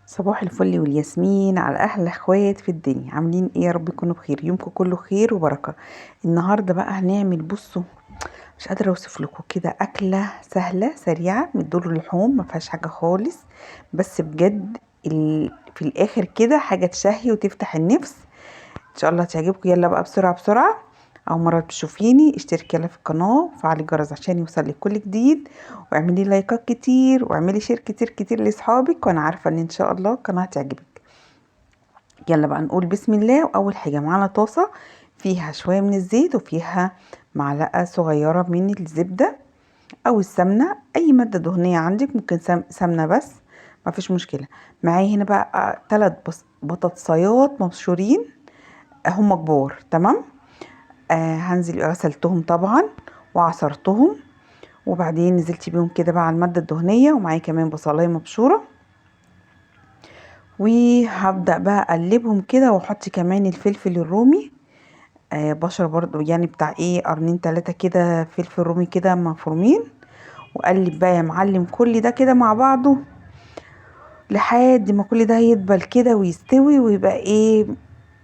صباح الفل والياسمين على احلى اخوات في الدنيا. عاملين ايه؟ يا رب يكونوا بخير، يومكم كله خير وبركه. النهارده بقى هنعمل، بصوا، مش قادره اوصف لكم كده، اكله سهله سريعه من دول اللحوم، ما فيهاش حاجه خالص. بس بجد في الاخر كده حاجه تشهي وتفتح النفس. ان شاء الله تعجبكم. يلا بقى بسرعه بسرعه. اول مره تشوفيني اشتركي يلا في القناه وفعلي الجرس عشان يوصلك كل جديد، واعملي لايكات كتير واعملي شير كتير كتير لاصحابك، وانا عارفه ان شاء الله القناه تعجبك. يلا بقى نقول بسم الله. واول حاجه معانا طاسه فيها شويه من الزيت وفيها معلقه صغيره من الزبده او السمنه، اي ماده دهنيه عندك، ممكن سمنه بس ما فيش مشكله. معايا هنا بقى 3 بطاطسيات مبشورين، هم كبار تمام. هنزل غسلتهم طبعا وعصرتهم، وبعدين نزلت بيهم كده بقى على الماده الدهنيه، ومعايا كمان بصلايه مبشوره. وهبدأ بقى اقلبهم كده، واحط كمان الفلفل الرومي، بشر برضو يعني بتاع ايه قرنين 3 كده فلفل رومي كده مفرومين. وقلب بقى يا معلم كل ده كده مع بعضه لحد ما كل ده يدبل كده ويستوي ويبقى ايه.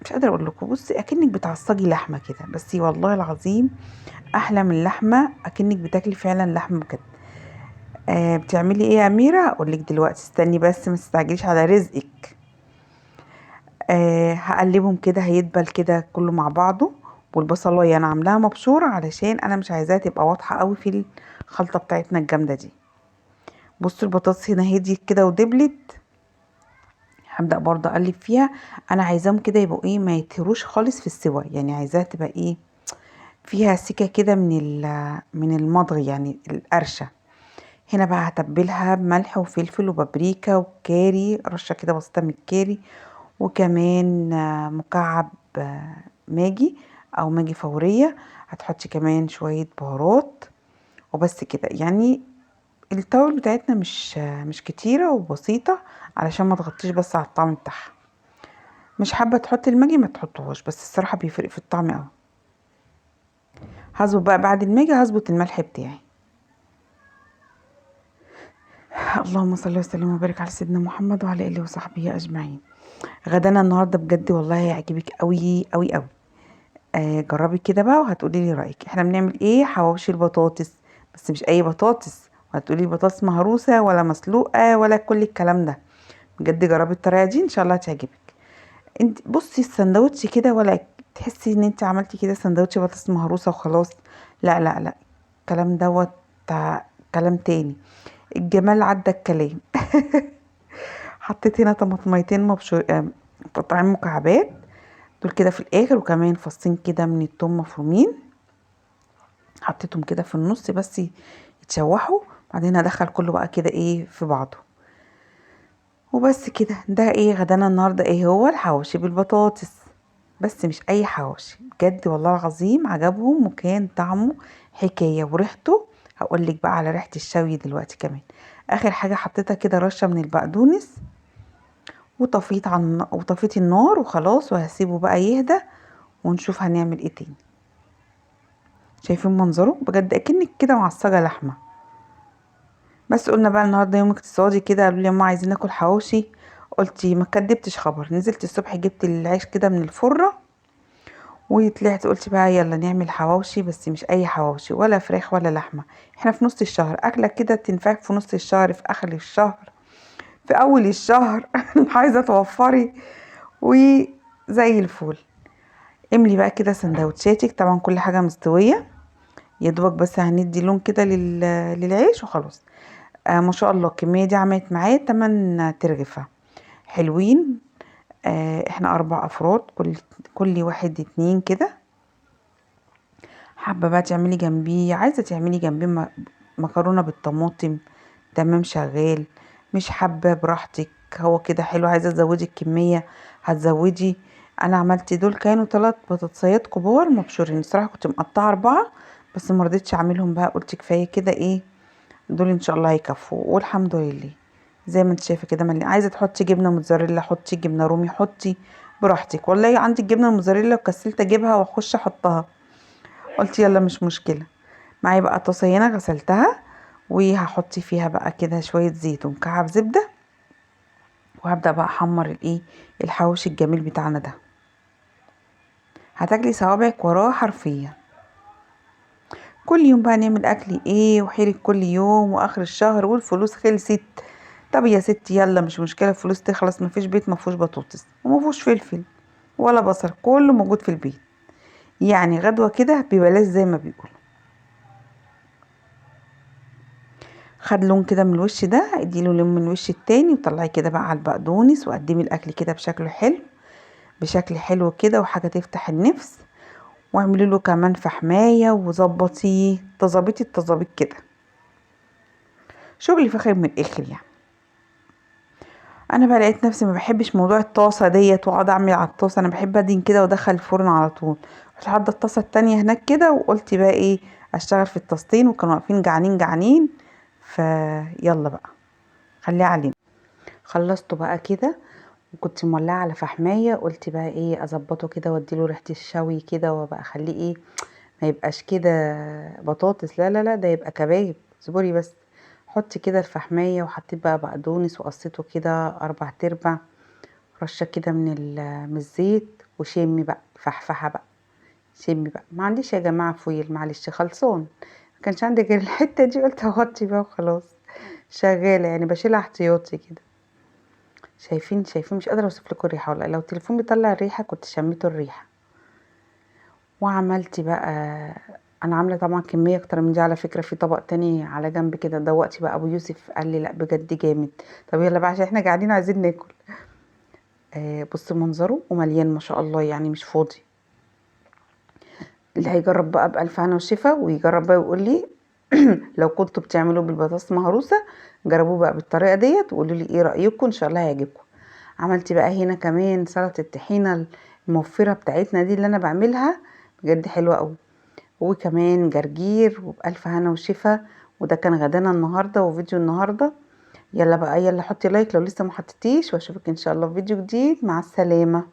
مش قادره اقول لكم، بصي اكنك بتعصجي لحمه كده، بس والله العظيم احلى من اللحمه، اكنك بتاكلي فعلا لحمه بجد. بتعملي ايه يا اميره؟ اقول لك دلوقتي، استني بس ما تستعجليش على رزقك. هقلبهم كده هيدبل كده كله مع بعضه. والبصلايه انا عاملاها مبشوره علشان انا مش عايزاها تبقى واضحه قوي في الخلطه بتاعتنا الجامده دي. بصوا البطاطس هنا هديت كده ودبلت. هبدأ برضه اقلب فيها. انا عايزاهم كده يبقوا ايه، ما يطيروش خالص في السوا، يعني عايزاها تبقى ايه، فيها سكه كده من المضغ يعني القرشه. هنا بقى هتبلها بملح وفلفل وبابريكا وكاري، رشه كده بسيطه من الكاري، وكمان مكعب ماجي او ماجي فوريه. هتحطي كمان شويه بهارات وبس كده يعني. التوابل بتاعتنا مش كتيره وبسيطه، علشان ما تغطيش بس على الطعم بتاعها. مش حابه تحطي الماجي ما تحطوهاش، بس الصراحه بيفرق في الطعم قوي. هظبط بقى بعد الماجي، هظبط الملح بتاعي. اللهم صل وسلم وبارك على سيدنا محمد وعلى اله وصحبه اجمعين. غدانا النهارده بجد والله هيعجبك قوي قوي قوي. جربي كده بقى وهتقولي لي رايك. احنا بنعمل ايه؟ حواوشي البطاطس، بس مش اي بطاطس. وهتقولي بطاطس مهروسه ولا مسلوقه ولا كل الكلام ده. بجد جربي الطريقه دي ان شاء الله هتعجبك. انت بصي السندوتش كده، ولا تحسي ان انت عملتي كده سندوتش بطاطس مهروسه وخلاص. لا لا لا، الكلام دوت كلام تاني. الجمال عدى الكلام. حطيت هنا طماطميتين مبشور مقطعين مكعبات، دول كده في الاخر، وكمان فصين كده من التوم مفرومين. حطيتهم كده في النص بس يتشوحوا. بعدين هدخل كله بقى كده ايه في بعضه. وبس كده، ده ايه غدانا النهارده، ايه هو الحواوشي بالبطاطس. بس مش اي حواوشي، بجد والله العظيم عجبهم وكان طعمه حكايه وريحته. هقولك بقى على ريحه الشوي دلوقتي كمان. اخر حاجه حطيتها كده رشه من البقدونس، وطفيت النار وخلاص، وهسيبه بقى يهدى ونشوف هنعمل ايه تاني. شايفين منظره؟ بجد اكنك كده معصجه لحمه. بس قلنا بقى النهارده يوم اقتصادي كده، قالوا لي يا ماما عايزين ناكل حواوشي. قلت ما كدبتش خبر، نزلت الصبح جبت العيش كده من الفرة، وطلعت قلت بقى يلا نعمل حواوشي، بس مش اي حواوشي، ولا فراخ ولا لحمه. احنا في نص الشهر، اكله كده تنفعك في نص الشهر، في اخر الشهر، في اول الشهر. عايزه توفري وزي الفل. املي بقى كده سندوتشاتك، طبعا كل حاجه مستويه، يا دوبك بس هندي لون كده للعيش وخلاص. ما شاء الله الكمية دي عملت معايا 8 ترغفة حلوين. احنا 4 افراد، كل واحد 2 كده. حابة بقى تعملي جنبيه، عايزة تعملي جنبيه مكرونة بالطماطم، تمام شغال. مش حابة براحتك، هو كده حلو. عايزة تزودي الكمية هتزودي. انا عملت دول كانوا 3 بطاطسيات كبار مبشورين، الصراحة كنت مقطعة 4، بس مرضتش اعملهم بقى، قلت كفاية كده ايه، دول ان شاء الله هيكفوا والحمد لله. زي ما انت شايفه كده ملي. عايزه تحطي جبنه موتزاريلا حطي، جبنه رومي حطي براحتك. والله عندي الجبنه الموتزاريلا وكسلت اجيبها واخش احطها، قلت يلا مش مشكله. معايا بقى طاسه غسلتها، وهحط فيها بقى كده شويه زيت ومكعب زبده، وهبدأ بقى احمر الحواوشي الجميل بتاعنا ده. هتاكلي صوابعك وراه حرفيا. كل يوم بقى نعمل اكل وحيرك كل يوم واخر الشهر والفلوس خلصت. طب يا ستي يلا مش مشكلة، الفلوس تخلص، مفيش بيت مفيهوش بطاطس ومفيهوش فلفل ولا بصل، كله موجود في البيت. يعني غدوة كده ببلاش زي ما بيقولوا. خد لون كده من الوش ده، اديله لون من الوش التاني، وطلعي كده بقى على البقدونس وقدمي الاكل كده بشكل حلو كده وحاجة تفتح النفس. واعملي له كمان فحماية وظبطيه التظابيط كده. شغل فخر من الاخر يعني. انا بقى لقيت نفسي ما بحبش موضوع الطاسه ديت واقعد اعمل على الطاسه، انا بحب ادين كده وادخل الفرن على طول. رحت حاطه الطاسه التانية هناك كده وقلت بقى اشتغل في الطاستين، وكانوا واقفين جعانين جعانين. فيلا بقى خليها علينا. خلصته بقى كده وكنت مولعه على فحمايه، قلت بقى اظبطه كده واديله ريحه الشوي كده وبقى اخليه ما يبقاش كده بطاطس، لا لا لا، ده يبقى كباب. اصبري بس. حطي كده الفحمايه وحطيت بقى بقدونس وقصيته كده 4/4، رشه كده من الزيت، وشمي بقى فحفحه بقى. شمي بقى، ما عنديش يا جماعه فويل، معلش خلصان، ما كانش عندي غير الحته دي، قلت اغطي بقى وخلاص. شغاله يعني، بشيلها احتياطي كده. شايفين مش قادره اوصف لكم الريحه، والله لو التليفون بيطلع الريحه كنت شميته الريحه. وعملت بقى، انا عامله طبعا كميه اكتر من دي على فكره، في طبق تاني على جنب كده دوقتي بقى ابو يوسف قال لي لا بجد جامد. طب يلا بقى عشان احنا قاعدين عايزين ناكل. بص منظره ومليان ما شاء الله، يعني مش فاضي. اللي هيجرب بقى بألف هنا وشفا، ويجرب بقى ويقول لي لو كنتوا بتعملوه بالبطاطس مهروسه جربوه بقى بالطريقه ديت وقولوا لي ايه رايكم، ان شاء الله هيعجبكم. عملت بقى هنا كمان سلطه الطحينه الموفره بتاعتنا دي اللي انا بعملها، بجد حلوه قوي. وكمان جرجير وبألف هنا وشفا. وده كان غدانا النهارده وفيديو النهارده. يلا بقى يلا حطي لايك لو لسه ما حطيتيش، واشوفك ان شاء الله في فيديو جديد. مع السلامه.